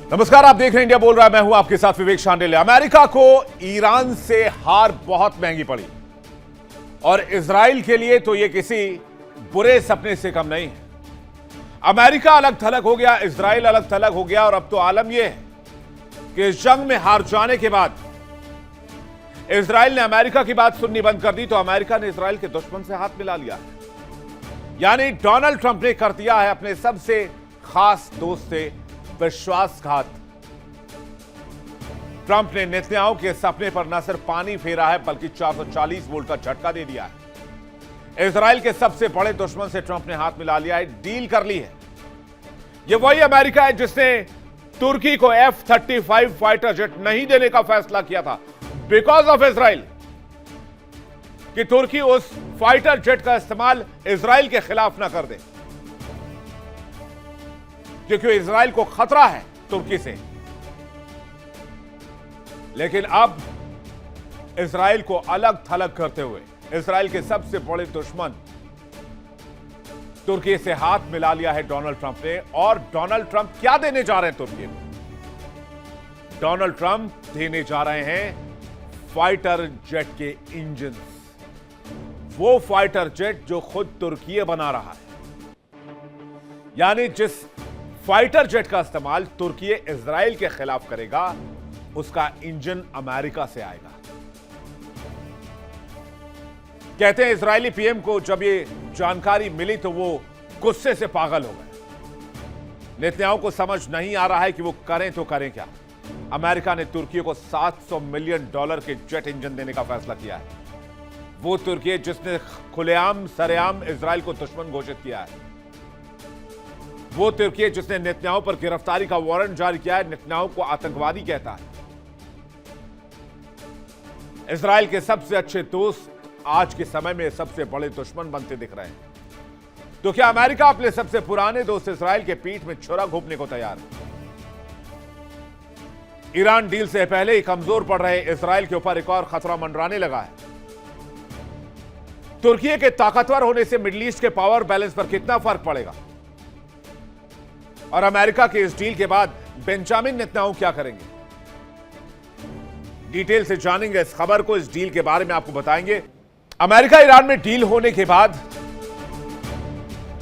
नमस्कार, आप देख रहे हैं इंडिया बोल रहा है। मैं हूं आपके साथ विवेक शांडिल्य। अमेरिका को ईरान से हार बहुत महंगी पड़ी और इजराइल के लिए तो यह किसी बुरे सपने से कम नहीं है। अमेरिका अलग थलग हो गया, इजराइल अलग थलग हो गया और अब तो आलम यह है कि इस जंग में हार जाने के बाद इजराइल ने अमेरिका की बात सुननी बंद कर दी तो अमेरिका ने इजराइल के दुश्मन से हाथ मिला लिया। यानी डोनाल्ड ट्रंप ने कर दिया है अपने सबसे खास दोस्त से विश्वासघात। ट्रंप ने नेतन्याहू के सपने पर न सिर्फ पानी फेरा है बल्कि 440 वोल्ट का झटका दे दिया है। इजराइल के सबसे बड़े दुश्मन से ट्रंप ने हाथ मिला लिया है, डील कर ली है। यह वही अमेरिका है जिसने तुर्की को F-35 फाइटर जेट नहीं देने का फैसला किया था बिकॉज ऑफ इजराइल, कि तुर्की उस फाइटर जेट का इस्तेमाल इजराइल के खिलाफ ना कर दे, क्योंकि इजराइल को खतरा है तुर्की से। लेकिन अब इजराइल को अलग थलग करते हुए इजराइल के सबसे बड़े दुश्मन तुर्की से हाथ मिला लिया है डोनाल्ड ट्रंप ने। और डोनाल्ड ट्रंप क्या देने जा रहे हैं तुर्की को? डोनाल्ड ट्रंप देने जा रहे हैं फाइटर जेट के इंजन, वो फाइटर जेट जो खुद तुर्की बना रहा है। यानी जिस फाइटर जेट का इस्तेमाल तुर्की इजराइल के खिलाफ करेगा उसका इंजन अमेरिका से आएगा। कहते हैं इजरायली पीएम को जब ये जानकारी मिली तो वो गुस्से से पागल हो गए। नेतन्याहू को समझ नहीं आ रहा है कि वो करें तो करें क्या। अमेरिका ने तुर्की को $700 मिलियन के जेट इंजन देने का फैसला किया है। वो तुर्की जिसने खुलेआम सरेआम इजराइल को दुश्मन घोषित किया है। वो तुर्की जिसने नेतन्याहू पर गिरफ्तारी का वारंट जारी किया है, नेतन्याहू को आतंकवादी कहता है। इजराइल के सबसे अच्छे दोस्त आज के समय में सबसे बड़े दुश्मन बनते दिख रहे हैं। तो क्या अमेरिका अपने सबसे पुराने दोस्त इजराइल के पीठ में छुरा घोंपने को तैयार है? ईरान डील से पहले ही कमजोर पड़ रहे इजराइल के ऊपर एक और खतरा मंडराने लगा है। तुर्की के ताकतवर होने से मिडिल ईस्ट के पावर बैलेंस पर कितना फर्क पड़ेगा? और अमेरिका के इस डील के बाद बेंजामिन नेतन्याहू क्या करेंगे? डिटेल से जानेंगे इस खबर को। इस डील के बारे में आपको बताएंगे। अमेरिका ईरान में डील होने के बाद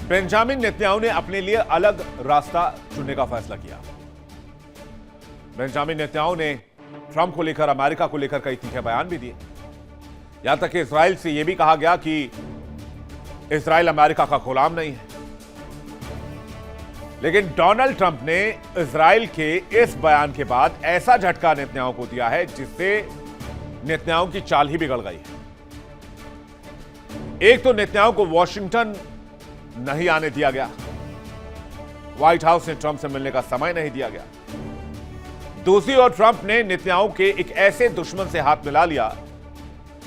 बेंजामिन नेतन्याहू ने अपने लिए अलग रास्ता चुनने का फैसला किया। बेंजामिन नेतन्याहू ने ट्रंप को लेकर, अमेरिका को लेकर कई तीखे बयान भी दिए। यहां तक कि इजराइल से यह भी कहा गया कि इजराइल अमेरिका का गुलाम नहीं है। लेकिन डोनाल्ड ट्रंप ने इजराइल के इस बयान के बाद ऐसा झटका नेतन्याहू को दिया है जिससे नेतन्याहू की चाल ही बिगड़ गई है। एक तो नेतन्याहू को वॉशिंगटन नहीं आने दिया गया, व्हाइट हाउस ने ट्रंप से मिलने का समय नहीं दिया गया। दूसरी ओर ट्रंप ने नेतन्याहू के एक ऐसे दुश्मन से हाथ मिला लिया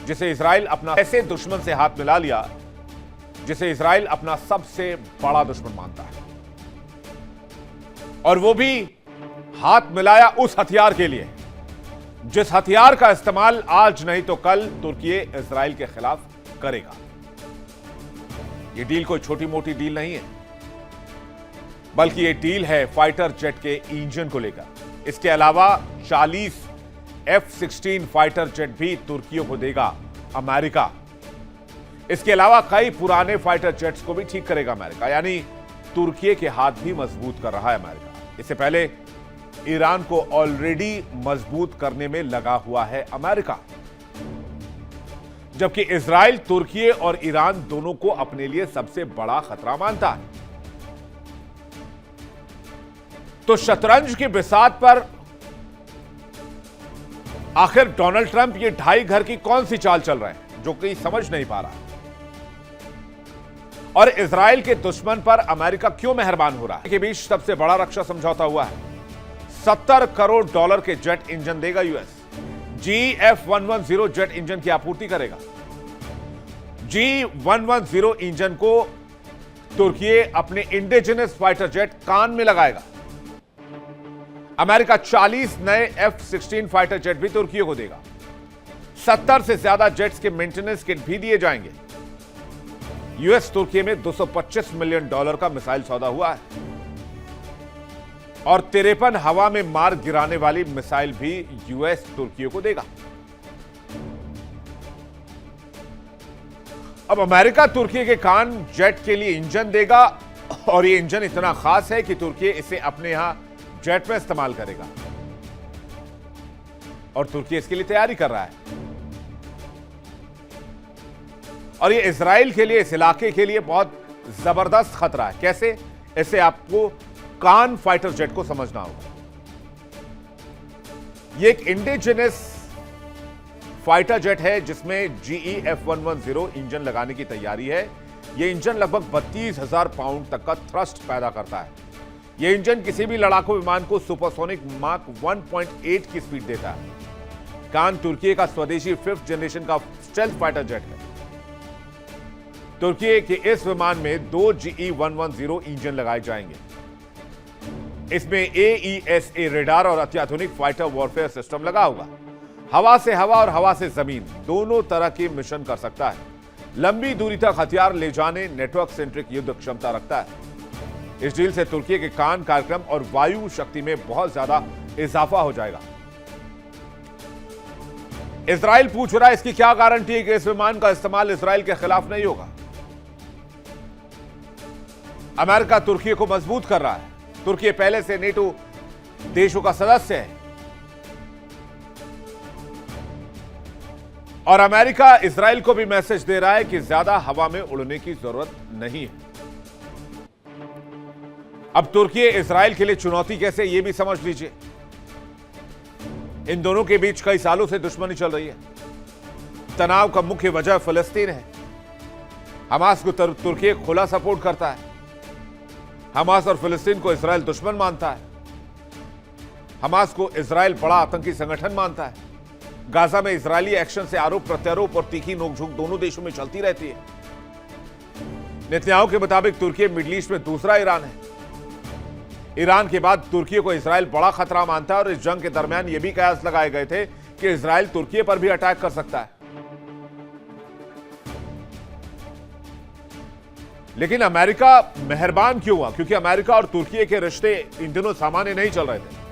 जिसे इजराइल अपना सबसे बड़ा दुश्मन मानता है। और वो भी हाथ मिलाया उस हथियार के लिए जिस हथियार का इस्तेमाल आज नहीं तो कल तुर्की इजराइल के खिलाफ करेगा। ये डील कोई छोटी मोटी डील नहीं है, बल्कि ये डील है फाइटर जेट के इंजन को लेकर। इसके अलावा 40 F-16 फाइटर जेट भी तुर्कियों को देगा अमेरिका। इसके अलावा कई पुराने फाइटर जेट्स को भी ठीक करेगा अमेरिका। यानी तुर्की के हाथ भी मजबूत कर रहा है अमेरिका। इससे पहले ईरान को ऑलरेडी मजबूत करने में लगा हुआ है अमेरिका, जबकि इजराइल तुर्की और ईरान दोनों को अपने लिए सबसे बड़ा खतरा मानता है। तो शतरंज की बिसात पर आखिर डोनाल्ड ट्रंप ये ढाई घर की कौन सी चाल चल रहे हैं जो कोई समझ नहीं पा रहा। और इजराइल के दुश्मन पर अमेरिका क्यों मेहरबान हो रहा है? के बीच सबसे बड़ा रक्षा समझौता हुआ है। $70 करोड़ के जेट इंजन देगा यूएस। F-110 जेट इंजन की आपूर्ति करेगा। F-110 इंजन को तुर्की अपने इंडिजिनस फाइटर जेट कान में लगाएगा। अमेरिका 40 नए F-16 फाइटर जेट भी तुर्की को देगा। 70 से ज्यादा जेट्स के मेंटेनेंस किट भी दिए जाएंगे। यूएस तुर्की में $225 मिलियन का मिसाइल सौदा हुआ है। और 53 हवा में मार गिराने वाली मिसाइल भी यूएस तुर्की को देगा। अब अमेरिका तुर्की के कान जेट के लिए इंजन देगा और यह इंजन इतना खास है कि तुर्की इसे अपने यहां जेट में इस्तेमाल करेगा और तुर्की इसके लिए तैयारी कर रहा है। और यह इजराइल के लिए, इस इलाके के लिए बहुत जबरदस्त खतरा है। कैसे? इसे आपको कान फाइटर जेट को समझना होगा। यह एक इंडिजिनस फाइटर जेट है जिसमें GE F110 इंजन लगाने की तैयारी है। यह इंजन लगभग 32,000 पाउंड तक का थ्रस्ट पैदा करता है। यह इंजन किसी भी लड़ाकू विमान को सुपरसोनिक माक 1.8 की स्पीड देता है। कान तुर्की का स्वदेशी 5th जनरेशन का स्टेल्थ फाइटर जेट है। तुर्की के इस विमान में 2 GE 110 इंजन लगाए जाएंगे। इसमें AESA रेडार और अत्याधुनिक फाइटर वॉरफेयर सिस्टम लगा होगा। हवा से हवा और हवा से जमीन दोनों तरह के मिशन कर सकता है। लंबी दूरी तक हथियार ले जाने नेटवर्क सेंट्रिक युद्ध क्षमता रखता है। इस डील से तुर्की के कान कार्यक्रम और वायु शक्ति में बहुत ज्यादा इजाफा हो जाएगा। इजराइल पूछ रहा है, इसकी क्या गारंटी है कि इस विमान का इस्तेमाल इजराइल के खिलाफ नहीं होगा? अमेरिका तुर्की को मजबूत कर रहा है। तुर्की पहले से नेटो देशों का सदस्य है और अमेरिका इजराइल को भी मैसेज दे रहा है कि ज्यादा हवा में उड़ने की जरूरत नहीं है। अब तुर्की इजराइल के लिए चुनौती कैसे, यह भी समझ लीजिए। इन दोनों के बीच कई सालों से दुश्मनी चल रही है। तनाव का मुख्य वजह फिलिस्तीन है। हमास को तुर्की खुला सपोर्ट करता है। हमास और फिलिस्तीन को इजराइल दुश्मन मानता है। हमास को इजराइल बड़ा आतंकी संगठन मानता है। गाजा में इजरायली एक्शन से आरोप प्रत्यारोप और तीखी नोकझोंक दोनों देशों में चलती रहती है। नेतन्याहू के मुताबिक तुर्की मिडिल ईस्ट में दूसरा ईरान है। ईरान के बाद तुर्की को इजराइल बड़ा खतरा मानता है और इस जंग के दरमियान यह भी कयास लगाए गए थे कि इजराइल तुर्की पर भी अटैक कर सकता है। लेकिन अमेरिका मेहरबान क्यों हुआ? क्योंकि अमेरिका और तुर्की के रिश्ते इन दिनों सामान्य नहीं चल रहे थे।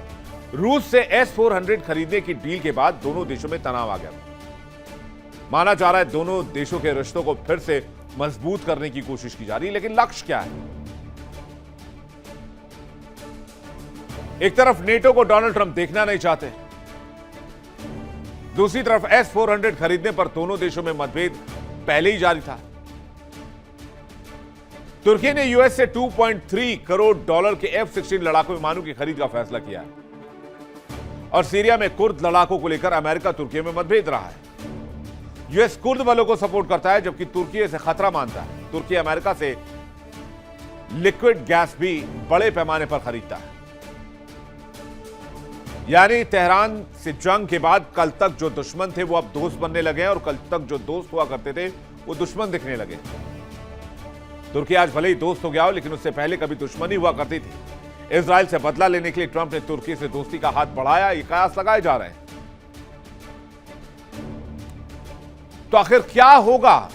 रूस से S-400 खरीदने की डील के बाद दोनों देशों में तनाव आ गया। माना जा रहा है दोनों देशों के रिश्तों को फिर से मजबूत करने की कोशिश की जा रही है। लेकिन लक्ष्य क्या है? एक तरफ नेटो को डोनाल्ड ट्रंप देखना नहीं चाहते, दूसरी तरफ S-400 खरीदने पर दोनों देशों में मतभेद पहले ही जारी था। तुर्की ने यूएस से 2.3 करोड़ डॉलर के F-16 लड़ाकू विमानों की खरीद का फैसला किया है और सीरिया में कुर्द लड़ाकों को लेकर अमेरिका तुर्की में मतभेद रहा है। यूएस कुर्द बलों को सपोर्ट करता है जबकि तुर्की इसे खतरा मानता है। तुर्की अमेरिका से लिक्विड गैस भी बड़े पैमाने पर खरीदता है। यानी तेहरान से जंग के बाद कल तक जो दुश्मन थे वो अब दोस्त बनने लगे हैं और कल तक जो दोस्त हुआ करते थे वो दुश्मन दिखने लगे। तुर्की आज भले ही दोस्त हो गया हो लेकिन उससे पहले कभी दुश्मनी हुआ करती थी। इजराइल से बदला लेने के लिए ट्रंप ने तुर्की से दोस्ती का हाथ बढ़ाया, ये कयास लगाए जा रहे हैं। तो आखिर क्या होगा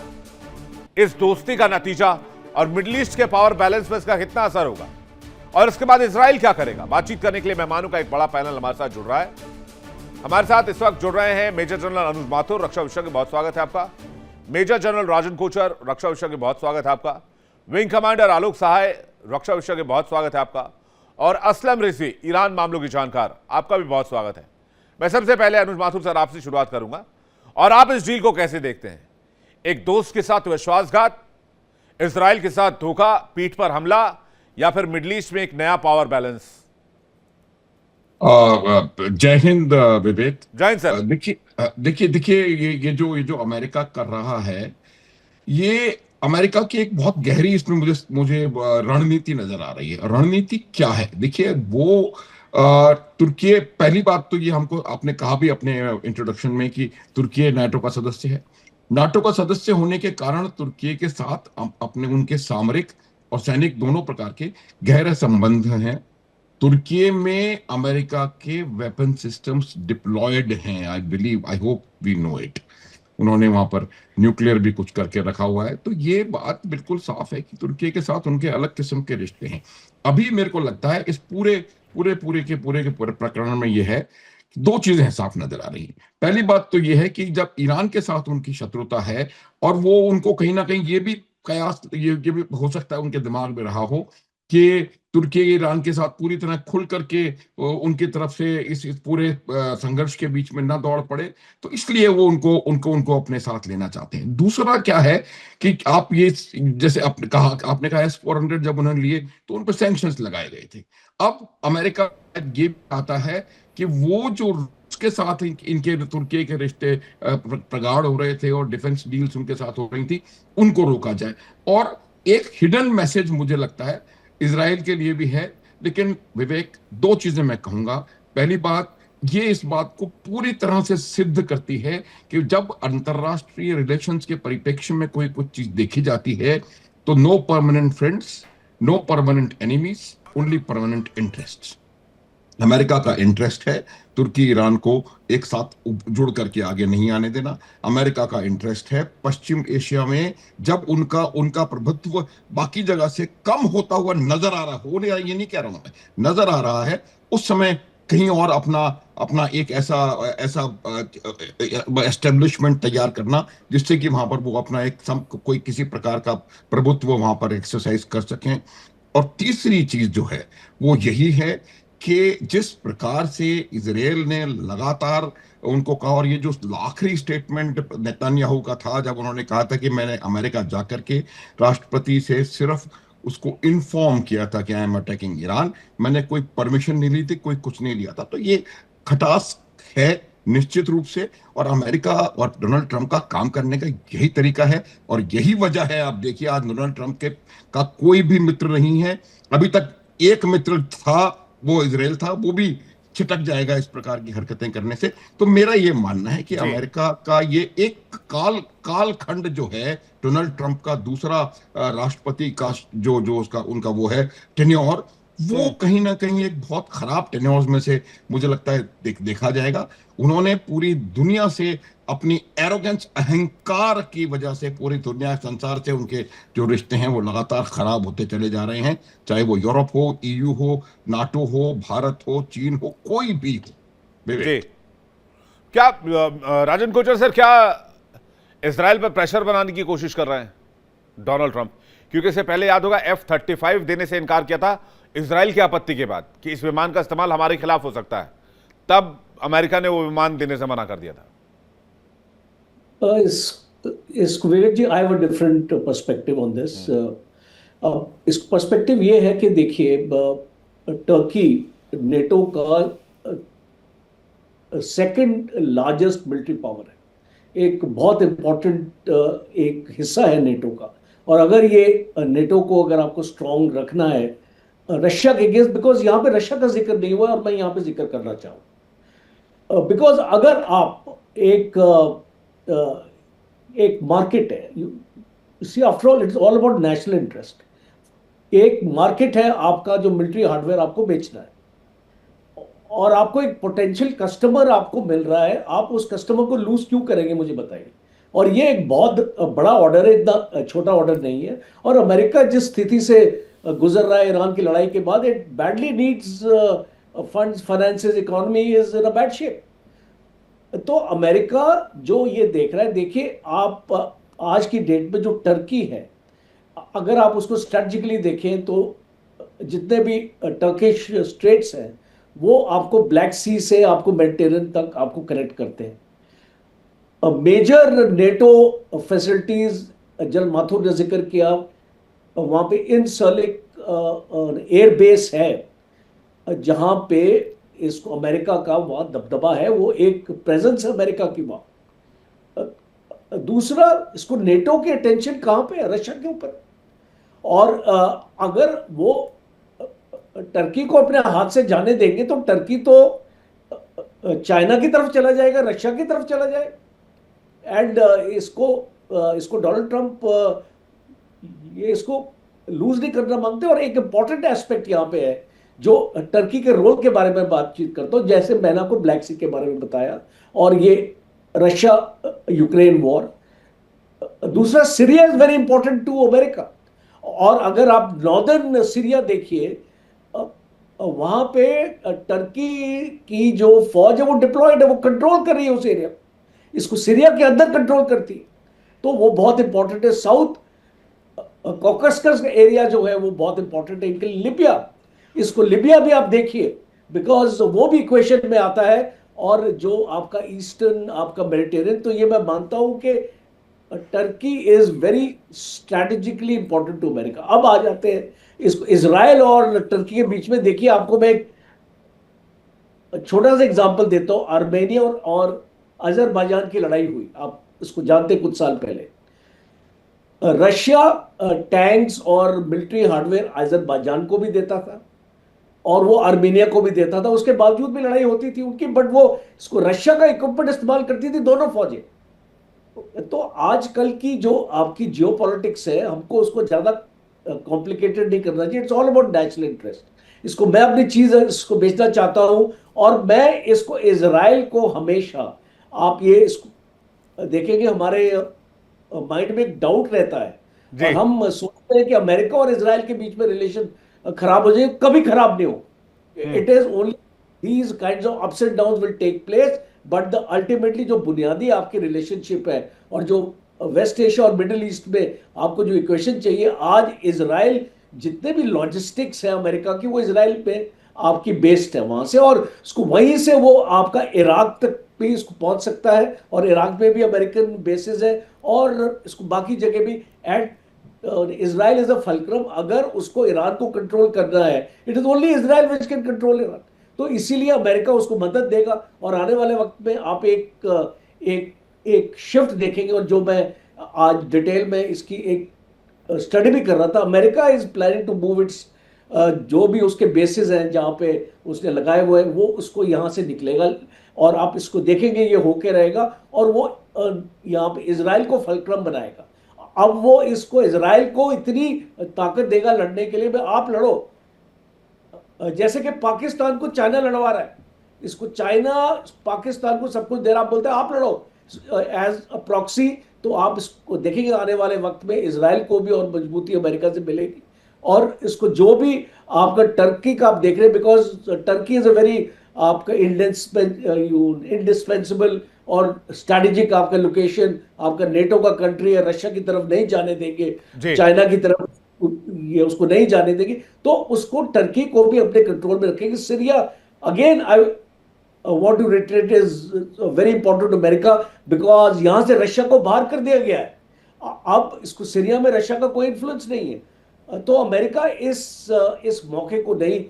इस दोस्ती का नतीजा और मिडिल ईस्ट के पावर बैलेंस में इसका कितना असर होगा और इसके बाद इजराइल क्या करेगा? बातचीत करने के लिए मेहमानों का एक बड़ा पैनल हमारे साथ जुड़ रहा है। हमारे साथ इस वक्त जुड़ रहे हैं मेजर जनरल अनुज माथुर, रक्षा विशेषज्ञ, बहुत स्वागत है आपका। मेजर जनरल राजन कोचर, रक्षा विशेषज्ञ, बहुत स्वागत है आपका। विंग कमांडर आलोक सहाय, रक्षा विशेषज्ञ, बहुत स्वागत है आपका। और असलम रिजवी, ईरान मामलों की जानकार, आपका भी बहुत स्वागत है। मैं सबसे पहले अनुज माथुर सर आपसे शुरुआत करूंगा और आप इस डील को कैसे देखते हैं? एक दोस्त के साथ विश्वासघात, इजराइल के साथ धोखा, पीठ पर हमला, या फिर मिडिल ईस्ट में एक नया पावर बैलेंस? जय हिंद विवेक। जय हिंद सर। देखिए ये जो अमेरिका कर रहा है, ये अमेरिका की एक बहुत गहरी इसमें मुझे रणनीति नजर आ रही है। रणनीति क्या है? देखिए वो तुर्की, पहली बात तो ये हमको आपने कहा भी अपने इंट्रोडक्शन में कि तुर्की नाटो का सदस्य है। नाटो का सदस्य होने के कारण तुर्की के साथ अपने उनके सामरिक और सैनिक दोनों प्रकार के गहरे संबंध हैं। तुर्की में अमेरिका के वेपन सिस्टम्स डिप्लॉयड हैं। I believe, I hope we know it. उन्होंने वहां पर न्यूक्लियर भी कुछ करके रखा हुआ है। तो ये बात बिल्कुल साफ है कि तुर्की के साथ उनके अलग किस्म के रिश्ते हैं। अभी मेरे को लगता है इस पूरे पूरे पूरे के पूरे प्रकरण में ये है, दो चीजें साफ नजर आ रही हैं। पहली बात तो ये है कि जब ईरान के साथ उनकी शत्रुता है, और वो उनको कहीं ना कहीं ये भी कयास, ये भी हो सकता है उनके दिमाग में रहा हो कि तुर्की ईरान के साथ पूरी तरह खुल करके उनकी तरफ से इस पूरे संघर्ष के बीच में ना दौड़ पड़े, तो इसलिए वो उनको उनको उनको अपने साथ लेना चाहते हैं। दूसरा क्या है कि आप ये, जैसे आपने कहा S-400 जब उन्होंने लिए तो उन पर सैंक्शंस लगाए गए थे। अब अमेरिका ये आता है कि वो जो रूस के साथ इनके तुर्की के रिश्ते प्रगाढ़ हो रहे थे और डिफेंस डील्स उनके साथ हो रही थी, उनको रोका जाए। और एक हिडन मैसेज मुझे लगता है इसराइल के लिए भी है। लेकिन विवेक, दो चीजें मैं कहूंगा। पहली बात, ये इस बात को पूरी तरह से सिद्ध करती है कि जब अंतरराष्ट्रीय रिलेशंस के परिप्रेक्ष्य में कोई कुछ चीज देखी जाती है, तो no permanent friends, no permanent enemies, only permanent interest. America का इंटरेस्ट है तुर्की ईरान को एक साथ जुड़ करके आगे नहीं आने देना। अमेरिका का इंटरेस्ट है पश्चिम एशिया में जब उनका उनका प्रभुत्व बाकी जगह से कम होता हुआ नजर आ रहा हो, ये नहीं कह रहा हूं मैं, नजर आ रहा है, उस समय कहीं और अपना अपना एक ऐसा ऐसा एस्टेब्लिशमेंट तैयार करना जिससे कि वहां पर वो अपना एक कोई किसी प्रकार का प्रभुत्व वहां पर एक्सरसाइज कर सकें। और तीसरी चीज जो है वो यही है कि जिस प्रकार से इजराइल ने लगातार उनको कहा, और ये जो आखिरी स्टेटमेंट नेतन्याहू का था जब उन्होंने कहा था कि मैंने अमेरिका जाकर के राष्ट्रपति से सिर्फ उसको इन्फॉर्म किया था कि आई एम अटैकिंग ईरान, मैंने कोई परमिशन नहीं ली थी, कोई कुछ नहीं लिया था, तो ये खटास है निश्चित रूप से। और अमेरिका और डोनाल्ड ट्रंप का काम करने का यही तरीका है, और यही वजह है, आप देखिए आज डोनाल्ड ट्रंप के का कोई भी मित्र नहीं है। अभी तक एक मित्र था, वो इजराइल था, वो भी छिटक जाएगा इस प्रकार की हरकतें करने से। तो मेरा ये मानना है कि जी। अमेरिका का ये एक कालखंड जो है, डोनाल्ड ट्रंप का दूसरा राष्ट्रपति का जो जो उसका उनका वो है टेन्योर, वो कहीं ना कहीं एक बहुत खराब टेन्योर्स में से मुझे लगता है देखा जाएगा। उन्होंने पूरी दुनिया से अपनी एरोगेंस, अहंकार की वजह से पूरी दुनिया संसार से उनके जो रिश्ते हैं वो लगातार खराब होते चले जा रहे हैं, चाहे वो यूरोप हो, EU हो, नाटो हो, भारत हो, चीन हो, कोई भी हो। जी। विवेक, क्या राजन कोचर सर, क्या इसराइल पर प्रेशर बनाने की कोशिश कर रहे हैं डोनाल्ड ट्रंप? क्योंकि इससे पहले याद होगा F-35 देने से इनकार किया था इसराइल की आपत्ति के बाद कि इस विमान का इस्तेमाल हमारे खिलाफ हो सकता है, तब अमेरिका ने वो विमान देने से मना कर दिया था। Vivek ji, I have a different perspective on this. इस पर्सपेक्टिव ये है कि देखिए, टर्की नेटो का सेकंड लार्जेस्ट मिलिट्री पावर है, एक बहुत इंपॉर्टेंट एक हिस्सा है नेटो का। और अगर ये नेटो को अगर आपको स्ट्रांग रखना है रशिया के अगेंस्ट, बिकॉज यहाँ पे रशिया का जिक्र नहीं हुआ और मैं यहाँ पे जिक्र करना चाहूँ, बिकॉज अगर आप एक मार्केट है, see after all it's all about national interest. एक मार्केट है आपका जो मिलिट्री हार्डवेयर आपको बेचना है, और आपको एक पोटेंशियल कस्टमर आपको मिल रहा है, आप उस कस्टमर को लूज क्यों करेंगे, मुझे बताइए। और ये एक बहुत बड़ा ऑर्डर है, इतना छोटा ऑर्डर नहीं है। और अमेरिका जिस स्थिति से गुजर रहा है ईरान की लड़ाई के बाद, it badly needs funds, finances, economy is in a bad shape. तो अमेरिका जो ये देख रहा है, देखिए आप आज की डेट में जो टर्की है, अगर आप उसको स्ट्रेटजिकली देखें तो जितने भी टर्किश स्ट्रेट्स हैं वो आपको ब्लैक सी से आपको मेडिटेरियन तक आपको कनेक्ट करते हैं। मेजर नेटो फैसिलिटीज जल माथुर ने जिक्र किया, वहां पे इनसर्लिक एयर बेस है जहां पे इसको अमेरिका का वहां दबदबा है, वो एक प्रेजेंस है अमेरिका की वहां। दूसरा, इसको नेटो की अटेंशन कहां पे है, रशिया के ऊपर। और अगर वो टर्की को अपने हाथ से जाने देंगे तो टर्की तो चाइना की तरफ चला जाएगा, रशिया की तरफ चला जाएगा। एंड इसको डोनाल्ड ट्रंप ये इसको लूज नहीं करना मांगते। और एक इंपॉर्टेंट एस्पेक्ट यहाँ पे है जो टर्की के रोल के बारे में बातचीत करता हूँ, जैसे मैंने आपको ब्लैक सी के बारे में बताया, और ये रशिया यूक्रेन वॉर। दूसरा, Syria is very important to America. और अगर आप नॉर्दर्न सीरिया देखिए, वहां पे टर्की की जो फौज है वो डिप्लॉयड है, वो कंट्रोल कर रही है उस एरिया। इसको सीरिया के अंदर कंट्रोल करती है, तो वो बहुत इंपॉर्टेंट है। साउथ कॉकसकस का एरिया जो है वो बहुत इंपॉर्टेंट है इनके लिए। लिबिया, इसको लिबिया भी आप देखिए, बिकॉज वो भी इक्वेशन में आता है। और जो आपका ईस्टर्न, आपका मेडिटेरियन, तो ये मैं मानता हूं कि Turkey is very strategically important to America. अब आ जाते हैं इसको इसराइल और टर्की के बीच में। देखिए, आपको मैं एक छोटा सा एग्जांपल देता हूं। आर्मेनिया और अजरबैजान की लड़ाई हुई, आप इसको जानते हैं, कुछ साल पहले। रशिया टैंक्स और मिलिट्री हार्डवेयर अजरबैजान को भी देता था और वो आर्मेनिया को भी देता था। उसके बावजूद भी लड़ाई होती थी उनकी, बट वो इसको रशिया का इक्विपमेंट इस्तेमाल करती थी दोनों फौजें। तो आजकल की जो आपकी जियो पॉलिटिक्स है, हमको उसको ज्यादा कॉम्प्लिकेटेड नहीं करना चाहिए। It's all about national interest. इसको मैं अपनी चीज इसको बेचना चाहता हूं, और मैं इसको इजराइल को हमेशा, आप ये इसको देखेंगे, हमारे माइंड में एक डाउट रहता है और जी। हम सोचते हैं कि अमेरिका और इजराइल के बीच में रिलेशन खराब हो जाए। कभी खराब नहीं हो। Hmm. It is only these kinds of ups and down will take place, but the ultimately जो बुनियादी आपकी रिलेशनशिप है, और जो वेस्ट एशिया और मिडिल ईस्ट में आपको जो इक्वेशन चाहिए, आज इजराइल, जितने भी लॉजिस्टिक्स है अमेरिका की, वो इजराइल पे आपकी बेस्ड है वहां से। और उसको वहीं से वो आपका इराक तक भी इसको पहुंच सकता है, और इराक में भी अमेरिकन बेसिस है, और इसको बाकी जगह भी। At Israel is a fulcrum. अगर उसको ईरान को कंट्रोल करना है, it is only Israel which can control Iran. तो इसीलिए अमेरिका उसको मदद देगा। और आने वाले वक्त में आप एक एक शिफ्ट देखेंगे, और जो मैं आज डिटेल में इसकी एक स्टडी भी कर रहा था। America is planning to move its, जो भी उसके बेसिस हैं जहाँ पे उसने लगाए हुए हैं, वो उसको यहाँ से निकलेगा। और आप इसको देखेंगे, ये होके रहेगा, और वो यहाँ पे इसराइल को फल्क्रम बनाएगा। अब वो इसको, इसराइल को इतनी ताकत देगा लड़ने के लिए, आप लड़ो। जैसे कि पाकिस्तान को चाइना लड़वा रहा है, इसको चाइना पाकिस्तान को सब कुछ दे रहा, आप बोलते हैं आप लड़ो एज अ प्रॉक्सी। तो आप इसको देखेंगे आने वाले वक्त में इसराइल को भी और मजबूती अमेरिका से मिलेगी। और इसको जो भी आपका टर्की का आप देख रहे हैं, because Turkey is a very आपका इंडिस्पेंसिबल और स्ट्रैटेजिक आपका लोकेशन, आपका नेटो का कंट्री है, रशिया की तरफ नहीं जाने देंगे, जी। चाइना की तरफ ये उसको नहीं जाने देंगे, तो उसको टर्की को भी अपने कंट्रोल में रखेंगे। Syria, again I want to retreat, is very important America, because यहां से रशिया को बाहर कर दिया गया है। अब इसको सीरिया में रशिया का कोई इन्फ्लुएंस नहीं है। तो अमेरिका इस मौके को नहीं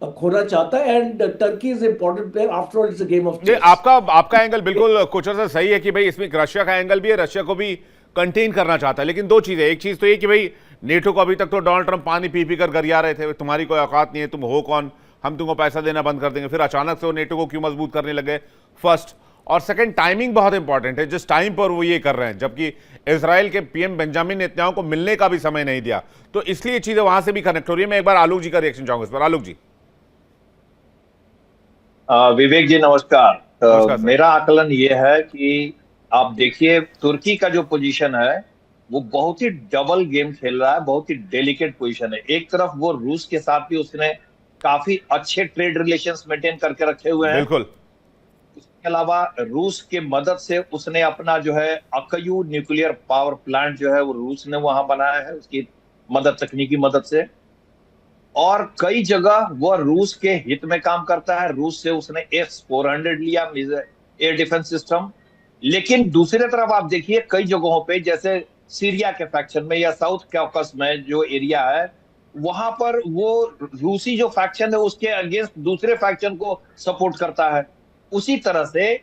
खोना चाहता। And Turkey is important player, after all it's a game of ये चेस। आपका आपका एंगल बिल्कुल कोचर से सही है कि भाई इसमें रशिया का एंगल भी है, रशिया को भी कंटेन करना चाहता है। लेकिन दो चीजें, एक चीज तो ये कि भाई नेटो को अभी तक तो डोनाल्ड ट्रंप पानी पी पी कर गरिया रहे थे, तुम्हारी कोई औकात नहीं है, तुम हो कौन, हम तुमको पैसा देना बंद कर देंगे। फिर अचानक से वो नेटो को क्यों मजबूत करने लगे, फर्स्ट। और सेकंड, टाइमिंग बहुत इंपॉर्टेंट है, जिस टाइम पर वो ये कर रहे हैं, जबकि इजराइल के पीएम बेंजामिन नेतन्याहू को मिलने का भी समय नहीं दिया। तो इसलिए ये चीजें वहां से भी कनेक्ट हो रही है। मैं एक बार आलोक जी का रिएक्शन चाहूंगा इस पर। आलोक जी। विवेक जी नमस्कार। नमस्कार सर। मेरा आकलन ये है कि आप देखिए तुर्की का जो पोजीशन है वो बहुत ही डबल गेम खेल रहा है, बहुत ही डेलिकेट पोजीशन है। एक तरफ वो रूस के साथ भी उसने काफी अच्छे ट्रेड रिलेशंस मेंटेन करके रखे हुए हैं। बिल्कुल। इसके अलावा रूस के मदद से उसने अपना जो है अकयू न्यूक्लियर पावर प्लांट जो है वो रूस ने वहां बनाया है, उसकी मदद, तकनीकी मदद से। और कई जगह वह रूस के हित में काम करता है। रूस से उसने S-400 लिया, एयर डिफेंस सिस्टम। लेकिन दूसरी तरफ आप देखिए कई जगहों पे, जैसे सीरिया के फैक्शन में या साउथ कॉकस में जो एरिया है, वहां पर वो रूसी जो फैक्शन है उसके अगेंस्ट दूसरे फैक्शन को सपोर्ट करता है। उसी तरह से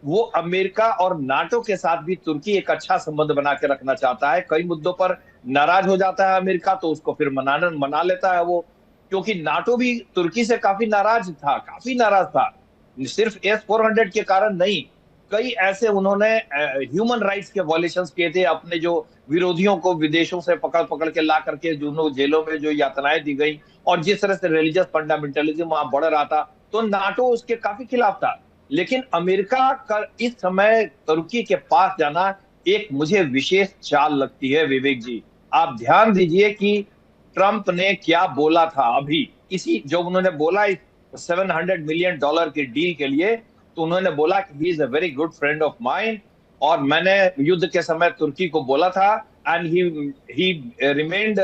वो अमेरिका और नाटो के साथ भी तुर्की एक अच्छा संबंध बना के रखना चाहता है। कई मुद्दों पर नाराज हो जाता है अमेरिका, तो उसको फिर मना लेता है वो, क्योंकि नाटो भी तुर्की से काफी नाराज था। सिर्फ S-400 के कारण नहीं, कई ऐसे उन्होंने ह्यूमन राइट्स के वॉयलेशंस किए थे, अपने जो विरोधियों को विदेशों से पकड़ पकड़ के ला करके दोनों जेलों में जो यातनाएं दी गई, और जिस तरह से रिलीजियस फंडामेंटलिज्म वहां बढ़ रहा था, तो नाटो उसके काफी खिलाफ था। लेकिन अमेरिका का इस समय तुर्की के पास जाना एक मुझे विशेष चाल लगती है। विवेक जी, आप ध्यान दीजिए कि ट्रंप ने क्या बोला था अभी, इसी जो उन्होंने बोला इस $700 मिलियन के डील के लिए, तो उन्होंने बोला कि he is a very good friend of mine, और मैंने युद्ध के समय तुर्की को बोला था एंड ही रिमेन्ड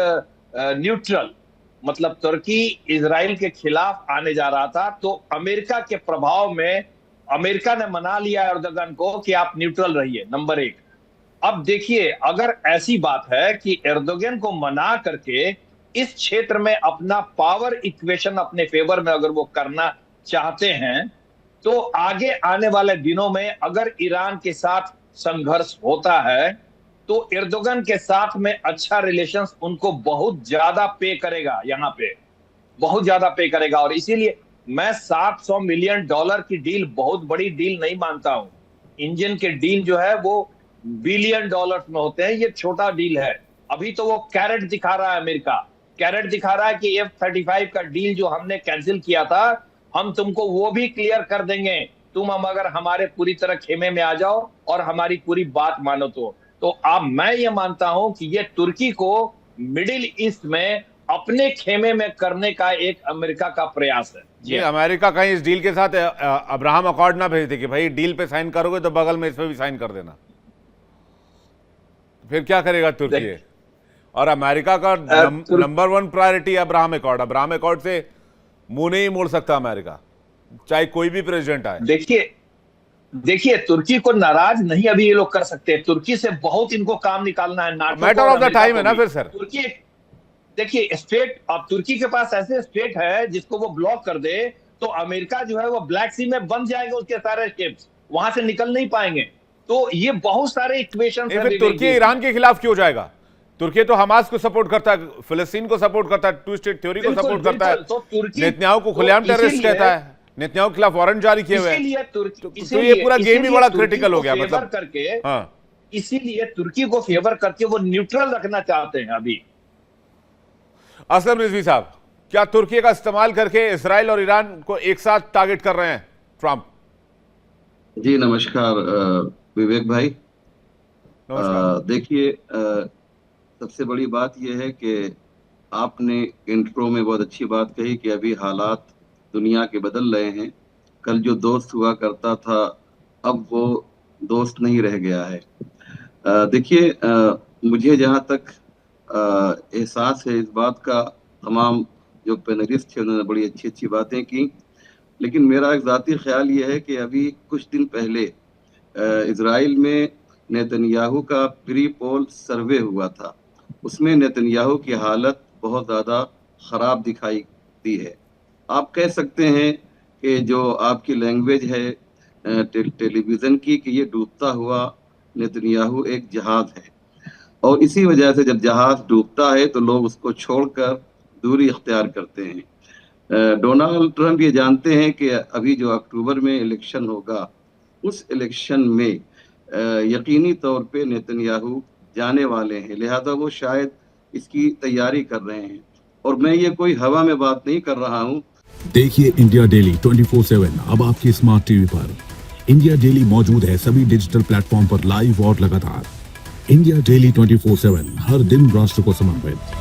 न्यूट्रल, मतलब तुर्की इजराइल के खिलाफ आने जा रहा था। तो अमेरिका के प्रभाव में अमेरिका ने मना लिया एर्दोगन को कि आप न्यूट्रल रहिए, नंबर 1। अब देखिए, अगर ऐसी बात है कि एर्दोगन को मना करके इस क्षेत्र में अपना पावर इक्वेशन अपने फेवर में अगर वो करना चाहते हैं, तो आगे आने वाले दिनों में अगर ईरान के साथ संघर्ष होता है तो एर्दोगन के साथ में अच्छा रिलेशंस उनको बहुत ज्यादा पे करेगा, यहाँ पे बहुत ज्यादा पे करेगा। और इसीलिए मैं $700 मिलियन की डील बहुत बड़ी डील नहीं मानता हूं। इंजन के डील जो है वो बिलियन डॉलर्स में होते हैं, ये छोटा डील है। अभी तो वो कैरेट दिखा रहा है, अमेरिका कैरेट दिखा रहा है कि F-35 का डील जो हमने कैंसिल किया था, हम तुमको वो भी क्लियर कर देंगे, तुम हम अगर हमारे पूरी तरह खेमे में आ जाओ और हमारी पूरी बात मानो तो अब मैं ये मानता हूं कि ये तुर्की को मिडिल ईस्ट में अपने खेमे में करने का एक अमेरिका का प्रयास है। जी, अमेरिका कहीं इस डील के साथ अब्राहम अकॉर्ड ना भेज दे कि भाई डील पे साइन करोगे तो बगल में इस पे भी साइन कर देना, फिर क्या करेगा तुर्की? और अमेरिका का नंबर 1 प्रायोरिटी अब्राहम अकॉर्ड से मुंह नहीं मोड़ सकता अमेरिका, चाहे कोई भी प्रेसिडेंट आए। देखिए तुर्की को नाराज नहीं अभी ये लोग कर सकते। तुर्की से बहुत इनको काम निकालना है, मैटर ऑफ द टाइम है ना फिर सर। तुर्की देखिए स्टेट, अब तुर्की के पास ऐसे स्टेट है जिसको वो ब्लॉक कर दे तो अमेरिका जो है वो ब्लैक सी में बंद जाएंगे, उसके सारे स्टेट्स वहां से निकल नहीं पाएंगे। तो ये बहुत सारे इक्वेशन है। तुर्की ईरान के खिलाफ क्यों जाएगा? तुर्की तो हमास को सपोर्ट करता है, फिलिस्तीन को सपोर्ट करता है, 2 स्टेट थ्योरी को सपोर्ट करता है, नेतन्याहू को खुलेआम टेररिस्ट कहता है, नेतन्याहू के खिलाफ वारंट जारी किए हुए हैं। तो ये पूरा गेम ही बड़ा क्रिटिकल हो गया, मतलब करके इसीलिए तुर्की को फेवर करके वो न्यूट्रल रखना चाहते हैं अभी। असलम रिजवी साहब, क्या तुर्की का इस्तेमाल करके इसराइल और ईरान को एक साथ टारगेट कर रहे हैं ट्रंप? जी नमस्कार विवेक भाई। देखिए सबसे बड़ी बात यह है कि आपने इंट्रो में बहुत अच्छी बात कही कि अभी हालात दुनिया के बदल रहे हैं। कल जो दोस्त हुआ करता था अब वो दोस्त नहीं रह गया है। देखिए मुझे जहाँ तक एहसास है इस बात का, तमाम जो पैनलिस्ट थे उन्होंने बड़ी अच्छी अच्छी बातें की, लेकिन मेरा एक ज़ाती ख्याल ये है कि अभी कुछ दिन पहले इजराइल में नेतन्याहू का प्री पोल सर्वे हुआ था, उसमें नेतन्याहू की हालत बहुत ज़्यादा ख़राब दिखाई दी है। आप कह सकते हैं कि जो आपकी लैंग्वेज है टेलीविज़न की कि ये डूबता हुआ नेतन्याहू एक जहाज़ है, और इसी वजह से जब जहाज़ डूबता है तो लोग उसको छोड़कर दूरी इख्तियार करते हैं। डोनाल्ड ट्रंप ये जानते हैं कि अभी जो अक्टूबर में इलेक्शन होगा उस इलेक्शन में यकीनी तौर पे नेतन्याहू जाने वाले हैं, लिहाजा वो शायद इसकी तैयारी कर रहे हैं। और मैं ये कोई हवा में बात नहीं कर रहा हूँ। देखिए इंडिया डेली 24/7 अब आपकी स्मार्ट टीवी पर। इंडिया डेली मौजूद है सभी डिजिटल प्लेटफॉर्म पर लाइव और लगातार। इंडिया डेली 24/7 हर दिन राष्ट्र को समर्पित।